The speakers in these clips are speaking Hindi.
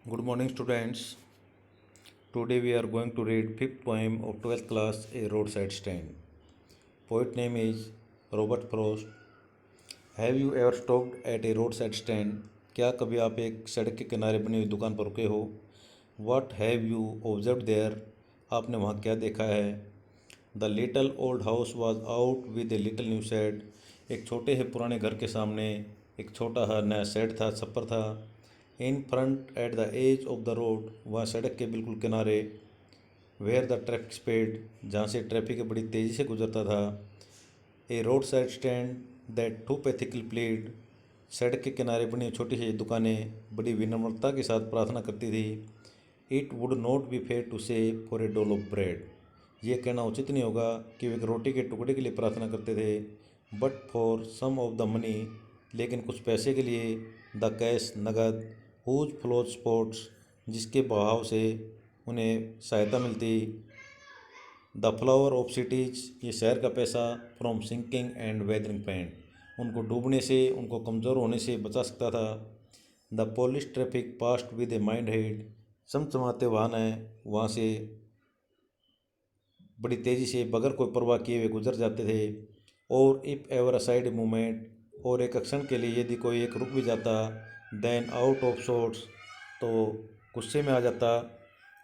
Good morning, students. Today we are going to read fifth poem of 12th class, A Roadside Stand. Poet name is Robert Frost. Have you ever stopped at a roadside stand? क्या कभी आप एक सड़क के किनारे बनी हुई दुकान पर रुके हो? What have you observed there? आपने वहाँ क्या देखा है? The little old house was out with a little new shed. एक छोटे से पुराने घर के सामने एक छोटा सा नया शेड था, छप्पर था. In front at the edge of the road, वहाँ सड़क के बिल्कुल किनारे. वेयर द ट्रैफिक स्पीड, जहाँ से ट्रैफिक बड़ी तेज़ी से गुजरता था. A road side stand that too pathetically pled, सड़क के किनारे बनी छोटी सी दुकानें बड़ी विनम्रता के साथ प्रार्थना करती थी. It would not be fair to say for a dole of bread, ये कहना उचित नहीं होगा कि वे एक रोटी के टुकड़े के लिए प्रार्थना करते थे. But for some of the money, लेकिन कुछ पैसे के लिए. द कैश, नगद. हुज फ्लोज स्पोर्ट्स, जिसके बहाव से उन्हें सहायता मिलती. द फ्लावर ऑफ सिटीज, ये शहर का पैसा. From sinking and weathering paint, उनको डूबने से, उनको कमज़ोर होने से बचा सकता था. The polished traffic passed with a mind ahead, चमचमाते वाहन हैं वहाँ से बड़ी तेज़ी से बगैर कोई परवाह किए हुए गुजर जाते थे. और if ever a side movement, और एक क्षण के लिए यदि कोई एक रुक भी जाता. देन आउट ऑफ सोर्ट्स, तो गुस्से में आ जाता.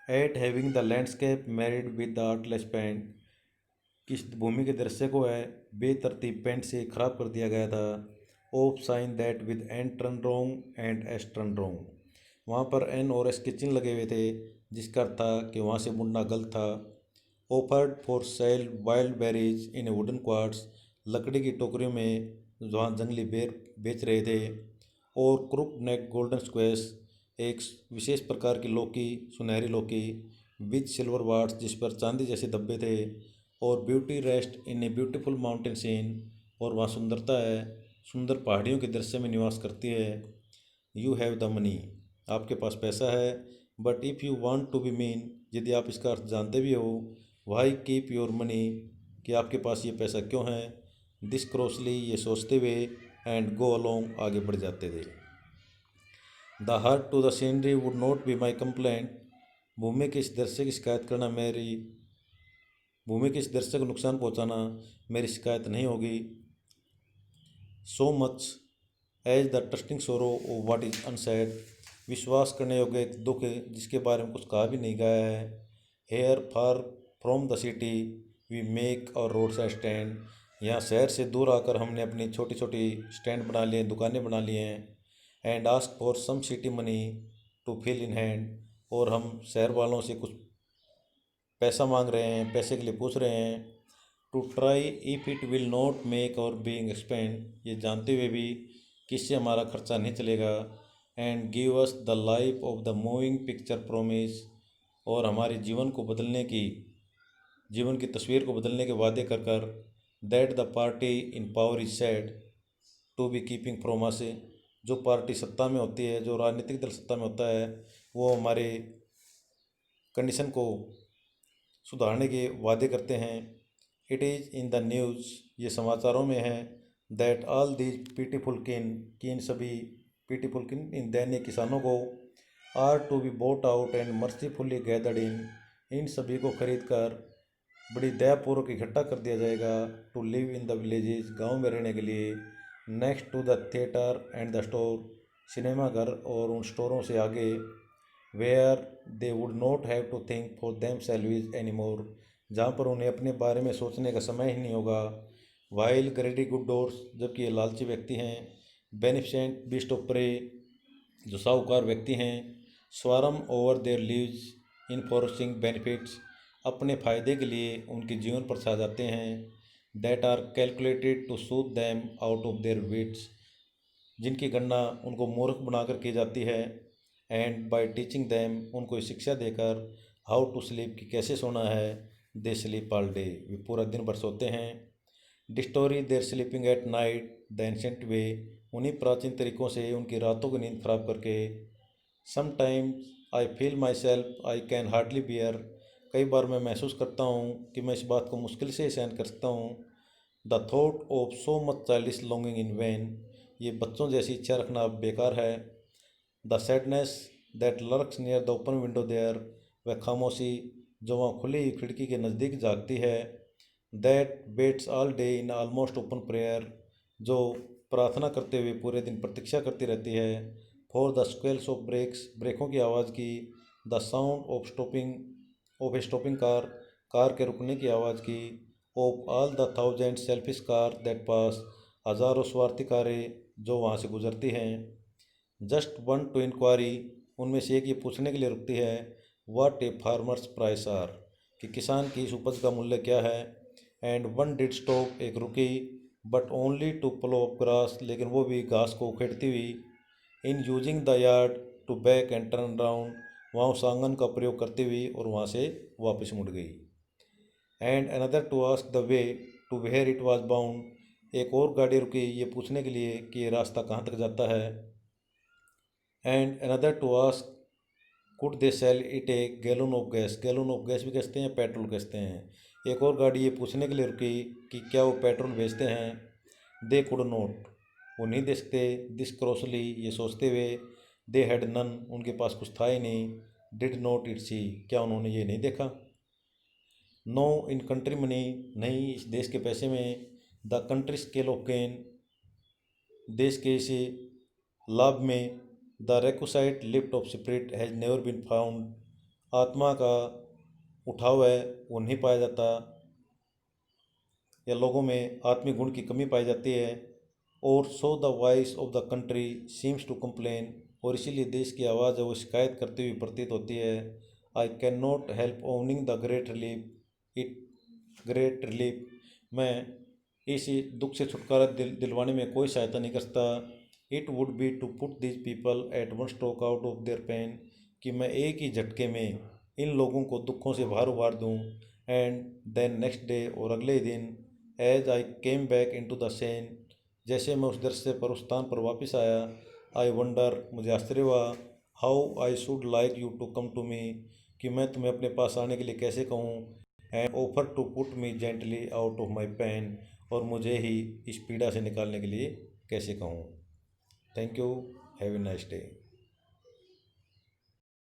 At having the landscape married with the artless paint, किस भूमि के दृश्य को है बेतरतीब पेंट से खराब कर दिया गया था. Of signs that with N turned wrong and S turned wrong, वहाँ पर एन और एस के चिन्ह लगे हुए थे, जिसका अर्थ था कि वहाँ से मुड़ना गलत था. Offered for sale wild berries in A wooden quartz, लकड़ी की टोकरियों में वहाँ जंगली बेर बेच रहे थे. और क्रुक नेक गोल्डन स्क्वेस, एक विशेष प्रकार की लौकी, सुनहरी लौकी. विद सिल्वर वार्ड्स, जिस पर चांदी जैसे धब्बे थे. और beauty rest in a beautiful mountain scene, और वहाँ सुंदरता है, सुंदर पहाड़ियों के दृश्य में निवास करती है. यू हैव द मनी, आपके पास पैसा है. But if you want to be mean, यदि आप इसका अर्थ जानते भी हो. वाई कीप योर मनी, कि आपके पास ये पैसा क्यों है. दिस क्रॉसली, ये सोचते हुए. एंड गो अलोंग, आगे बढ़ जाते थे. The hurt to the scenery would not be my complaint, भूमि के इस दृश्य की शिकायत करना मेरी भूमि के इस दृश्य को नुकसान पहुंचाना मेरी शिकायत नहीं होगी. So much as the trusting sorrow of what is unsaid, विश्वास करने योग्य एक दुख जिसके बारे में कुछ कहा भी नहीं गया है. Here far from the city we make our road side stand, यहाँ शहर से दूर आकर हमने अपनी छोटी छोटी स्टैंड बना लिए, दुकानें बना ली हैं. And ask for some city money to fill in hand, और हम शहर वालों से कुछ पैसा मांग रहे हैं, पैसे के लिए पूछ रहे हैं. To try if it will not make our being expand, ये जानते हुए भी कि इससे हमारा खर्चा नहीं चलेगा. And give us the life of the moving picture promise, और हमारे जीवन की तस्वीर को बदलने के वादे कर कर. That the party in power is said to be keeping from us, जो पार्टी सत्ता में होती है, जो राजनीतिक दल सत्ता में होता है, वो हमारे कंडीशन को सुधारने के वादे करते हैं. It is in the news, ये समाचारों में है. दैट ऑल दीज पीटीफुल किन, कि इन सभी पीटीफुल किन, इन दैनिक किसानों को. Are to be bought out and mercifully gathered in सभी को खरीद कर बड़ी दयापूर्वक इकट्ठा कर दिया जाएगा. To live in the villages, गाँव में रहने के लिए. Next to the theatre and the store, सिनेमा घर और उन स्टोरों से आगे. Where they would not have to think for themselves any more, जहाँ पर उन्हें अपने बारे में सोचने का समय ही नहीं होगा. वाइल ग्रेडी गुड डोर्स, जबकि ये लालची व्यक्ति हैं. बेनिफिशेंट बीस्ट ऑफ प्रे, जो साहूकार व्यक्ति हैं. Swarm over their lives enforcing benefits, अपने फ़ायदे के लिए उनके जीवन पर छा जाते हैं. That are calculated to soothe them out of their wits, जिनकी गणना उनको मूर्ख बनाकर की जाती है. एंड बाय टीचिंग दैम, उनको शिक्षा देकर. हाउ टू स्लीप, कि कैसे सोना है. दे स्लीप ऑल डे, वे पूरा दिन भर सोते हैं. Destroy their sleeping at night the ancient way, उन्हीं प्राचीन तरीक़ों से उनकी रातों की नींद खराब करके. Sometimes I feel myself I can hardly bear, कई बार मैं महसूस करता हूँ कि मैं इस बात को मुश्किल से सहन कर सकता हूँ. The thought of so much childish longing in vain, ये बच्चों जैसी इच्छा रखना बेकार है. The sadness that lurks near the open window there, वह खामोशी जो वहाँ खुली हुई खिड़की के नज़दीक जागती है। That waits all day in almost open prayer, जो प्रार्थना करते हुए पूरे दिन प्रतीक्षा करती रहती है। फॉर द स्क्वेल्स ऑफ ब्रेक्स, ब्रेकों की आवाज़ की। The sound of A stopping car, car के रुकने की आवाज़ की। Of all the thousand selfish car that pass, हज़ारों स्वार्थी कारें जो वहाँ से गुजरती हैं। जस्ट वन टू इंक्वायरी, उनमें से एक ये पूछने के लिए रुकती है, what a farmers price are, कि किसान की इस उपज का मूल्य क्या है। एंड वन डिड स्टॉप, एक रुकी, but only to plough up grass, लेकिन वो भी घास को उखेड़ती हुई। In using the yard to back and turn round, वहाँ उस आंगन का प्रयोग करती हुई और वहाँ से वापस मुड़ गई। And another to ask the way to where it was bound, एक और गाड़ी रुकी ये पूछने के लिए कि ये रास्ता कहाँ तक जाता है। And another to ask could they sell it a gallon of gas, gallon of gas भी कहते हैं, पेट्रोल कहते हैं। एक और गाड़ी ये पूछने के लिए रुकी कि क्या वो पेट्रोल बेचते हैं। दे कुड नोट, वो नहीं दे सकते। दिस क्रॉसली, ये सोचते हुए। दे हैड नन, उनके पास कुछ था ही नहीं। डिड नोट इट सी, क्या उन्होंने ये नहीं देखा। नो इन कंट्री मनी, नहीं इस देश के पैसे में। The country scale of gain, देश के इसे लाभ में। The requisite lift of spirit has never been found, आत्मा का उठाव है वो नहीं पाया जाता, या लोगों में आत्मिक गुण की कमी पाई जाती है। और so the voice of the country seems to complain, और इसीलिए देश की आवाज़ है वो शिकायत करती हुई प्रतीत होती है। I can not help owning the great relief it, great relief, मैं इस दुख से छुटकारा दिलवाने में कोई सहायता नहीं कर सकता। It would be to put this people at one stroke out of their pain, कि मैं एक ही झटके में इन लोगों को दुखों से बाहर उबार दूँ। एंड देन नेक्स्ट डे, और अगले दिन, as I came back in to the scene, जैसे मैं उस दृश्य पर उस स्थान पर वापस आया। आई वंडर, मुझे आश्चर्य हुआ। How I should like you to come to me, कि मैं तुम्हें अपने पास आने के लिए कैसे कहूँ। And offer to put me gently out of my pain, और मुझे ही इस पीड़ा से निकालने के लिए कैसे कहूँ। Thank you, have a nice day.